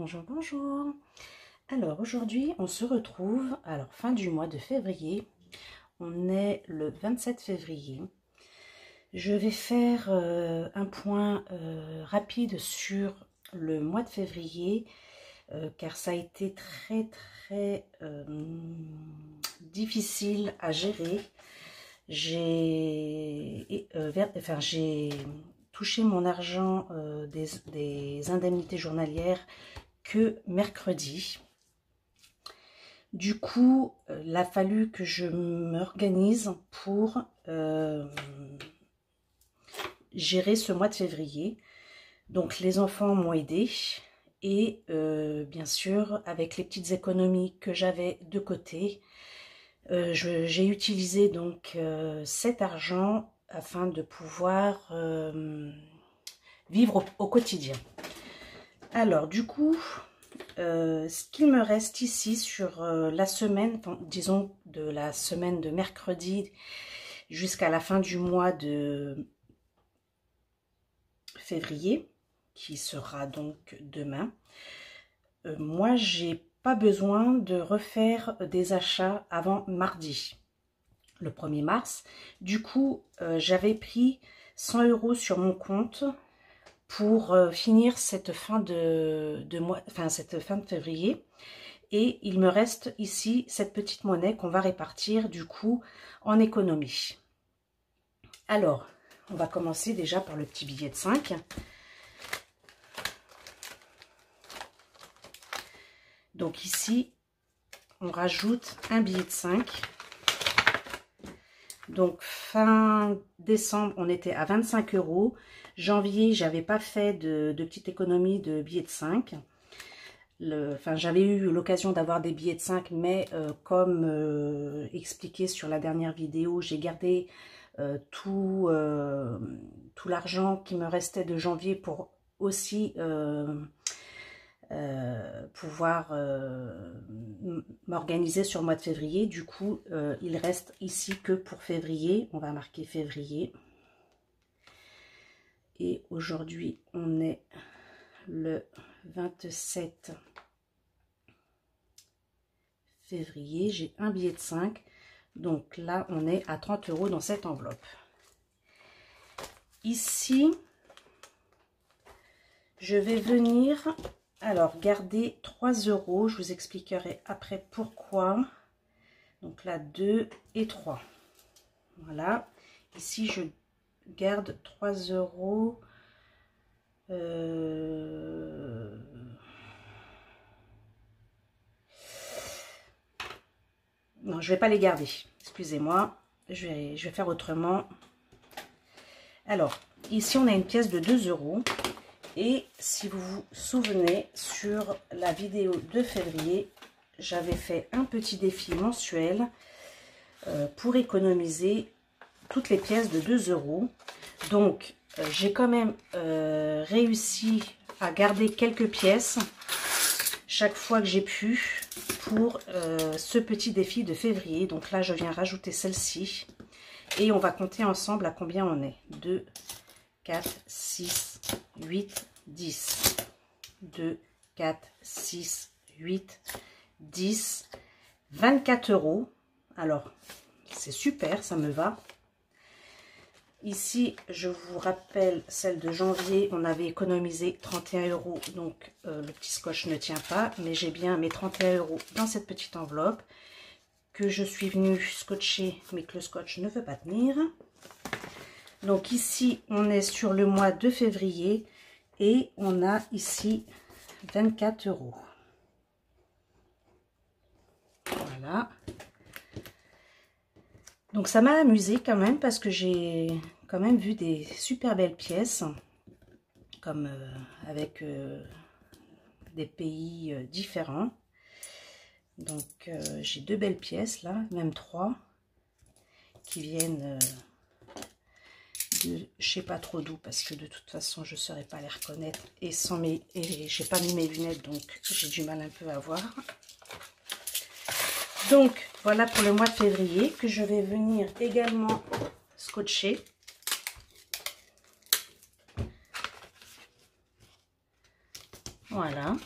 Bonjour, bonjour. Alors aujourd'hui, on se retrouve à la fin du mois de février. On est le 27 février. Je vais faire un point rapide sur le mois de février car ça a été très difficile à gérer. J'ai touché mon argent des indemnités journalières que mercredi. Du coup, il a fallu que je m'organise pour gérer ce mois de février. Donc les enfants m'ont aidé et bien sûr avec les petites économies que j'avais de côté, j'ai utilisé donc cet argent afin de pouvoir vivre au quotidien. Alors du coup, ce qu'il me reste ici sur la semaine, disons de la semaine de mercredi jusqu'à la fin du mois de février, qui sera donc demain, moi j'ai pas besoin de refaire des achats avant mardi, le 1er mars. Du coup, j'avais pris 100 € sur mon compte pour finir cette fin de février. Et il me reste ici cette petite monnaie qu'on va répartir du coup en économie. Alors, on va commencer déjà par le petit billet de 5. Donc ici, on rajoute un billet de 5. Donc fin décembre, on était à 25 €. Janvier, j'avais pas fait de petite économie de billets de 5. J'avais eu l'occasion d'avoir des billets de 5, mais comme expliqué sur la dernière vidéo, j'ai gardé tout l'argent qui me restait de janvier pour aussi pouvoir m'organiser sur le mois de février. Du coup, il reste ici que pour février. On va marquer février. Et aujourd'hui, on est le 27 février. J'ai un billet de 5. Donc là, on est à 30 € dans cette enveloppe. Ici, je vais venir... Alors, garder 3 €, je vous expliquerai après pourquoi. Donc là, 2 et 3. Voilà. Ici, je garde 3 €. Non, je ne vais pas les garder. Excusez-moi. Je vais faire autrement. Alors, ici, on a une pièce de 2 €. Et si vous vous souvenez, sur la vidéo de février, j'avais fait un petit défi mensuel pour économiser toutes les pièces de 2 €. Donc, j'ai quand même réussi à garder quelques pièces chaque fois que j'ai pu pour ce petit défi de février. Donc là, je viens rajouter celle-ci et on va compter ensemble à combien on est. 2, 4, 6, 8, 10. 2, 4, 6, 8, 10, 24 €. Alors, c'est super, ça me va. Ici, je vous rappelle, celle de janvier, on avait économisé 31 €. Donc, le petit scotch ne tient pas, mais j'ai bien mes 31 € dans cette petite enveloppe que je suis venue scotcher, mais que le scotch ne veut pas tenir. Donc ici, on est sur le mois de février et on a ici 24 €. Voilà. Donc ça m'a amusé quand même parce que j'ai quand même vu des super belles pièces, comme avec des pays différents. Donc j'ai 2 belles pièces là, même 3, qui viennent... je sais pas trop d'où parce que de toute façon je ne saurais pas les reconnaître et j'ai pas mis mes lunettes, donc j'ai du mal un peu à voir. Donc voilà pour le mois de février que je vais venir également scotcher. Voilà.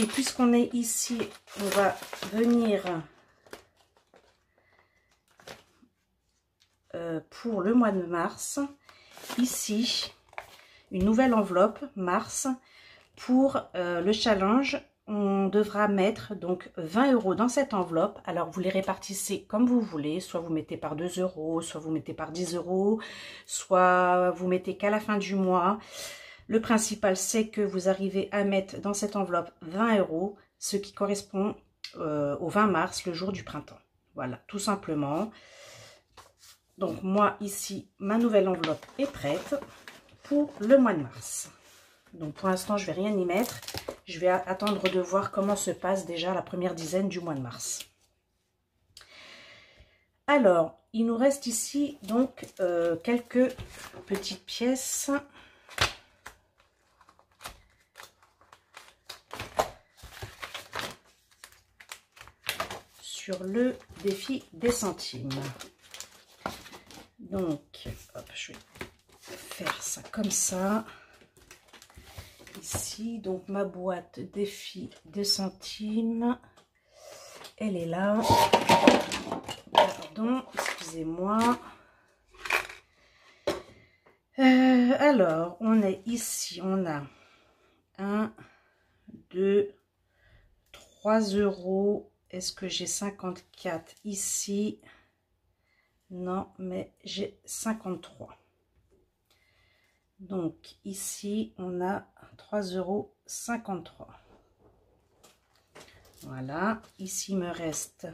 Et puisqu'on est ici, on va venir pour le mois de mars. Ici, une nouvelle enveloppe, mars. Pour le challenge, on devra mettre donc 20 € dans cette enveloppe. Alors, vous les répartissez comme vous voulez. Soit vous mettez par 2 €, soit vous mettez par 10 €, soit vous mettez qu'à la fin du mois. Le principal, c'est que vous arrivez à mettre dans cette enveloppe 20 €, ce qui correspond au 20 mars, le jour du printemps. Voilà, tout simplement. Donc, moi, ici, ma nouvelle enveloppe est prête pour le mois de mars. Donc, pour l'instant, je ne vais rien y mettre. Je vais attendre de voir comment se passe déjà la première dizaine du mois de mars. Alors, il nous reste ici donc quelques petites pièces. Sur le défi des centimes. Donc, hop, je vais faire ça comme ça. Ici, donc ma boîte défi des centimes. Elle est là. Pardon, excusez-moi. Alors, on est ici, on a 1, 2, 3 €. Est-ce que j'ai 54 ici? Non, mais j'ai 53. Donc ici, on a 3,53 €. Voilà. Ici, il me reste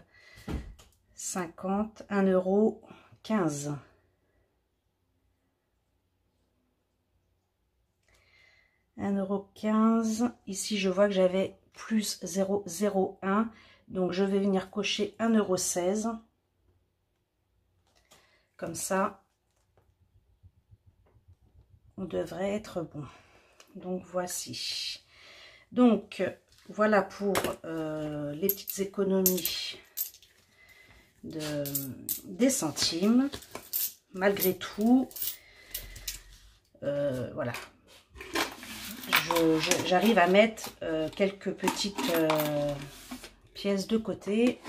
50, 1,15 €. €1,15 €. Ici, je vois que j'avais plus 0,01. Donc, je vais venir cocher 1,16 €. Comme ça, on devrait être bon. Donc, voici. Donc, voilà pour les petites économies des centimes. Malgré tout, voilà. J'arrive à mettre quelques petites pièces de côté.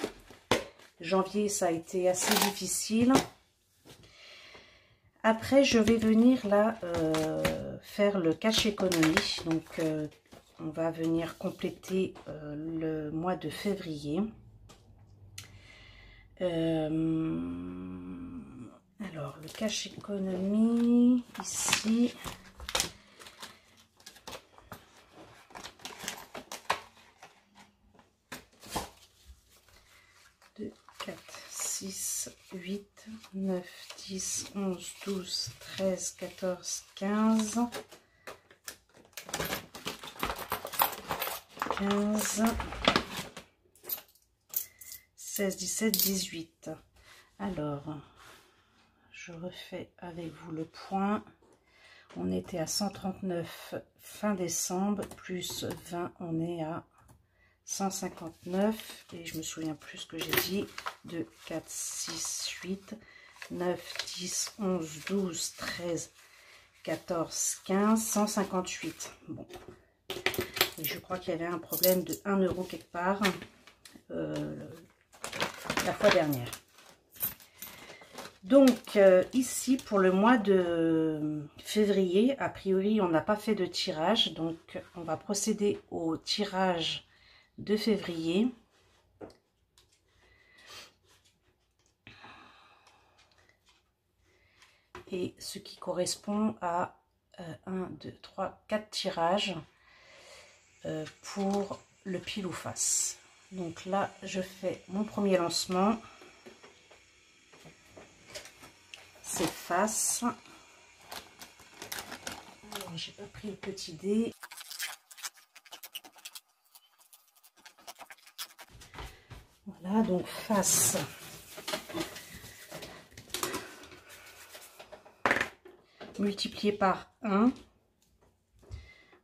Janvier, ça a été assez difficile. Après, je vais venir là faire le cash économie. Donc, on va venir compléter le mois de février. Alors, le cash économie, ici. 6, 8, 9, 10, 11, 12, 13, 14, 15, 16, 17, 18. Alors, je refais avec vous le point. On était à 139 fin décembre, plus 20, on est à 159, et je me souviens plus ce que j'ai dit. 2, 4, 6, 8, 9, 10, 11, 12, 13, 14, 15, 158. Bon. Et je crois qu'il y avait un problème de 1 € quelque part la fois dernière. Donc, ici, pour le mois de février, a priori, on n'a pas fait de tirage. Donc, on va procéder au tirage de février. Et ce qui correspond à 1, 2, 3, 4 tirages pour le pile ou face. Donc là, je fais mon premier lancement. C'est face. J'ai pas pris le petit dé. Voilà, donc face. Multiplié par 1.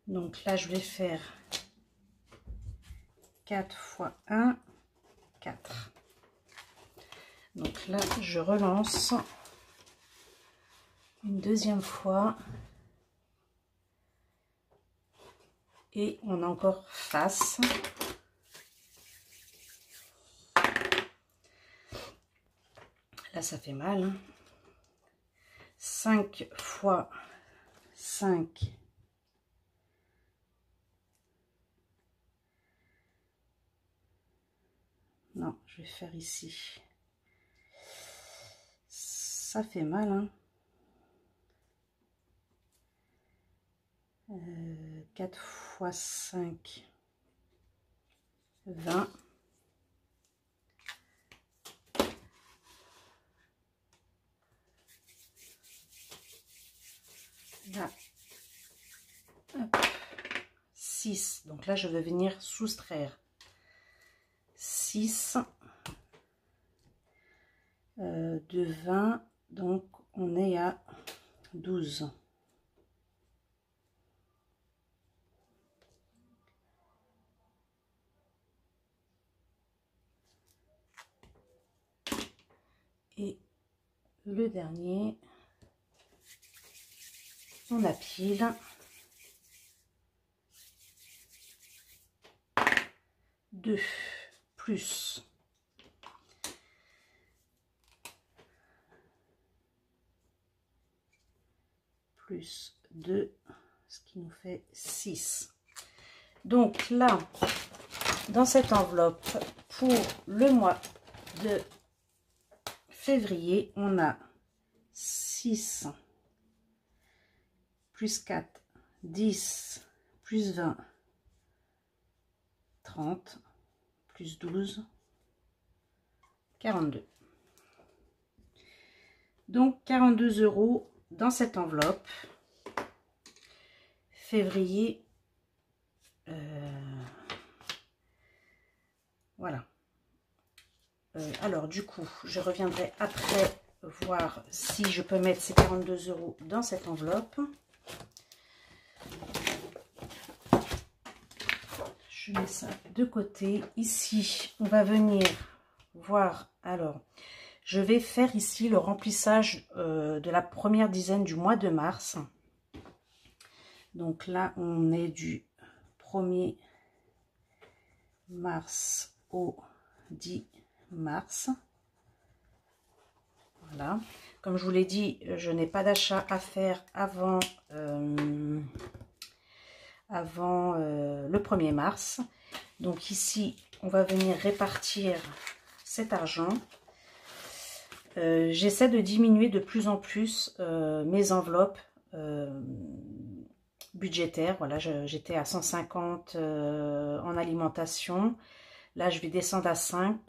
Donc là, je vais faire 4 fois 1, 4. Donc là, je relance une deuxième fois. Et on a encore face. Là, ça fait mal. Hein. 5 fois 5. Non, je vais faire ici. Ça fait mal. Hein. 4 fois 5. 20. Là, hop, 6. Donc là, je vais venir soustraire 6 de 20. Donc, on est à 12. Et le dernier, on appile. Deux plus 2, ce qui nous fait 6. Donc là, dans cette enveloppe, pour le mois de février, on a 6 plus 4, 10 plus 20, 30 plus 12, 42. Donc 42 € dans cette enveloppe. Février, voilà. Alors du coup, je reviendrai après voir si je peux mettre ces 42 € dans cette enveloppe. Je mets ça de côté. Ici, on va venir voir. Alors, je vais faire ici le remplissage de la première dizaine du mois de mars. Donc là, on est du 1er mars au 10 mars. Voilà. Comme je vous l'ai dit, je n'ai pas d'achat à faire avant, le 1er mars. Donc ici, on va venir répartir cet argent. J'essaie de diminuer de plus en plus mes enveloppes budgétaires. Voilà, j'étais à 150 en alimentation. Là, je vais descendre à 100,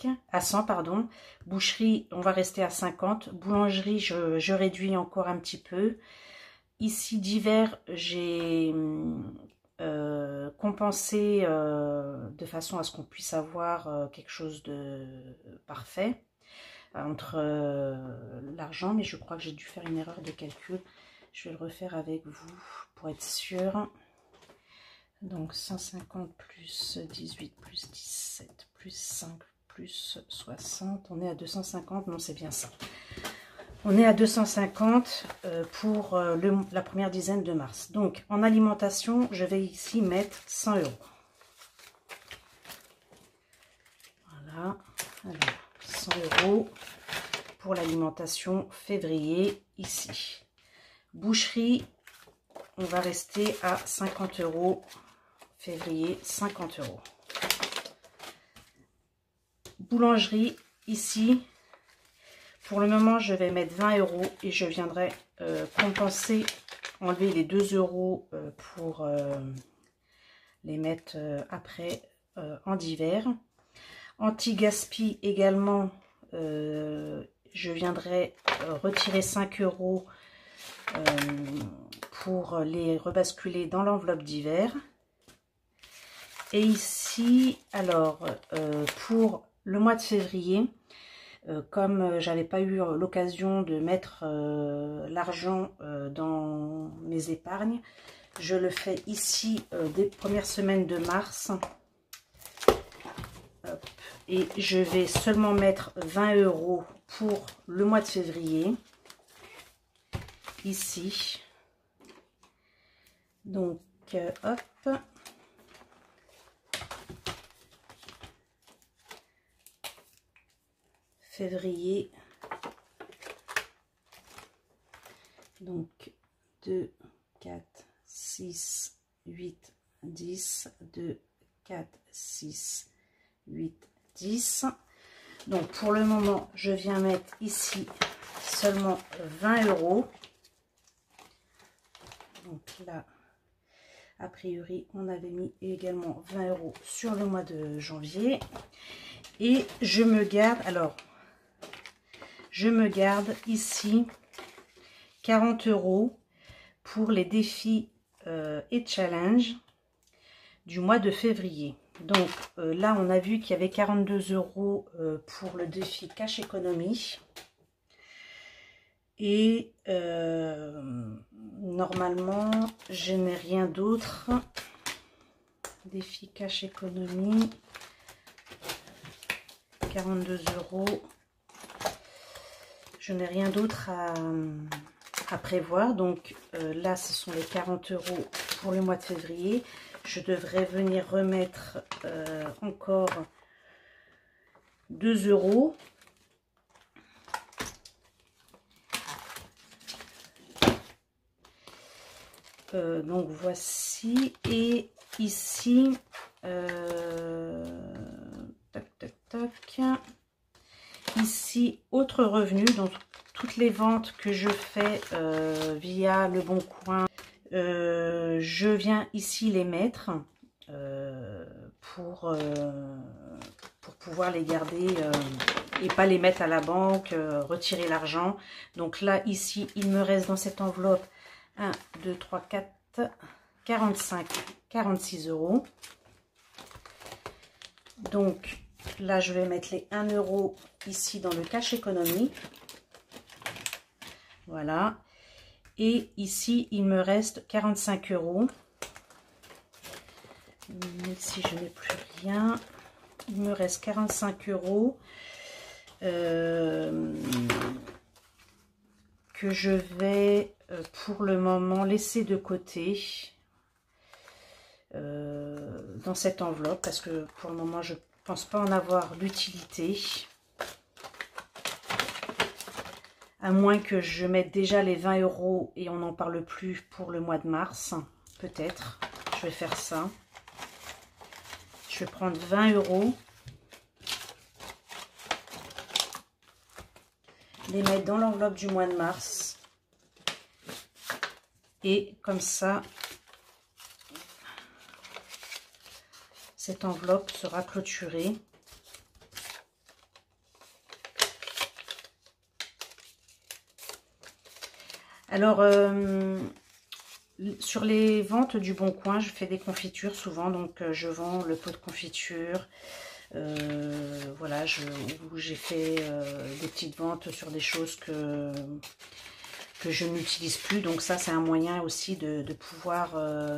pardon. Boucherie, on va rester à 50. Boulangerie, je réduis encore un petit peu. Ici, divers, j'ai compensé de façon à ce qu'on puisse avoir quelque chose de parfait entre l'argent. Mais je crois que j'ai dû faire une erreur de calcul. Je vais le refaire avec vous pour être sûr. Donc 150 plus 18 plus 17 plus 5 plus 60. On est à 250. Non, c'est bien ça. On est à 250 pour la première dizaine de mars. Donc en alimentation, je vais ici mettre 100 €. Voilà. Alors 100 € pour l'alimentation février ici. Boucherie, on va rester à 50 € février, 50 €. Boulangerie, ici, pour le moment, je vais mettre 20 € et je viendrai compenser, enlever les 2 € pour les mettre après en divers. Anti-gaspi également, je viendrai retirer 5 € pour les rebasculer dans l'enveloppe d'hiver. Et ici, alors, pour le mois de février, comme j'avais pas eu l'occasion de mettre l'argent dans mes épargnes, je le fais ici des premières semaines de mars. Hop. Et je vais seulement mettre 20 € pour le mois de février. Ici. Donc, hop. février. Donc 2, 4, 6, 8, 10, 2, 4, 6, 8, 10. Donc pour le moment, je viens mettre ici seulement 20 €. Donc là, a priori, on avait mis également 20 € sur le mois de janvier. Et je me garde, alors, je me garde ici 40 € pour les défis et challenges du mois de février. Donc là, on a vu qu'il y avait 42 € pour le défi cash économie. Et normalement, je n'ai rien d'autre. Défi cash économie, 42 €. Je n'ai rien d'autre à prévoir. Donc là, ce sont les 40 € pour le mois de février. Je devrais venir remettre encore 2 €. Donc voici, et ici tac tac tac, ici autre revenu, donc toutes les ventes que je fais via Le Bon Coin, je viens ici les mettre pour pouvoir les garder et pas les mettre à la banque, retirer l'argent. Donc là, ici, il me reste dans cette enveloppe 1, 2, 3, 4, 45, 46 €. Donc là, je vais mettre les 1 € ici dans le cash économie. Voilà. Et ici, il me reste 45 €. Ici, je n'ai plus rien. Il me reste 45 € que je vais pour le moment laisser de côté dans cette enveloppe, parce que pour le moment, je pense pas en avoir l'utilité. À moins que je mette déjà les 20 € et on n'en parle plus pour le mois de mars. Peut-être. Je vais faire ça. Je vais prendre 20 €. Les mettre dans l'enveloppe du mois de mars. Et comme ça, cette enveloppe sera clôturée. Alors, sur les ventes du Bon Coin, je fais des confitures souvent. Donc, je vends le pot de confiture. Voilà, où j'ai fait des petites ventes sur des choses que je n'utilise plus. Donc ça, c'est un moyen aussi de pouvoir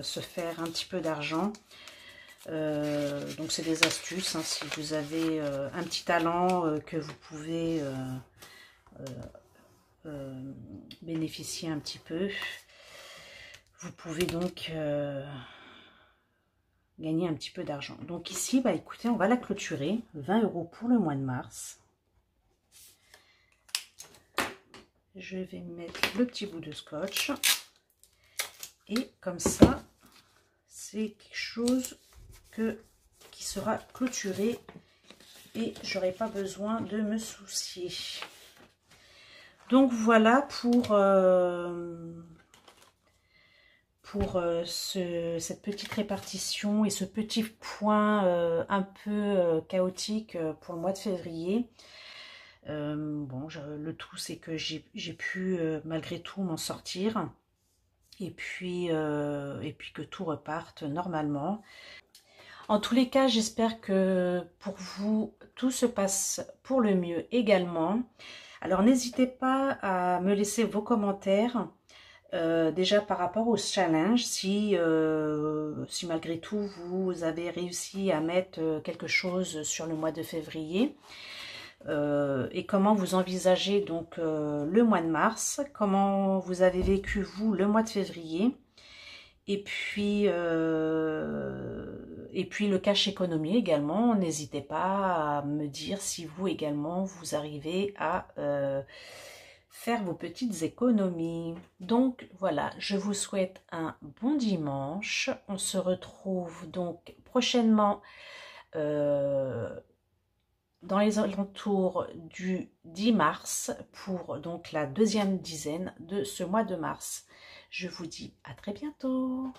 se faire un petit peu d'argent. Donc c'est des astuces, hein, si vous avez un petit talent que vous pouvez bénéficier un petit peu. Vous pouvez donc gagner un petit peu d'argent. Donc ici, bah écoutez, on va la clôturer. 20 € pour le mois de mars. Je vais mettre le petit bout de scotch. Et comme ça, c'est quelque chose qui sera clôturé et j'aurai pas besoin de me soucier. Donc voilà pour cette petite répartition et ce petit point un peu chaotique pour le mois de février. Bon, le tout c'est que j'ai pu malgré tout m'en sortir et puis que tout reparte normalement. En tous les cas, j'espère que pour vous, tout se passe pour le mieux également. Alors, n'hésitez pas à me laisser vos commentaires, déjà par rapport au challenge, si malgré tout, vous avez réussi à mettre quelque chose sur le mois de février. Et comment vous envisagez donc le mois de mars, comment vous avez vécu vous le mois de février. Et puis Et puis le cash économie également, n'hésitez pas à me dire si vous également vous arrivez à faire vos petites économies. Donc voilà, je vous souhaite un bon dimanche. On se retrouve donc prochainement dans les alentours du 10 mars pour donc la deuxième dizaine de ce mois de mars. Je vous dis à très bientôt.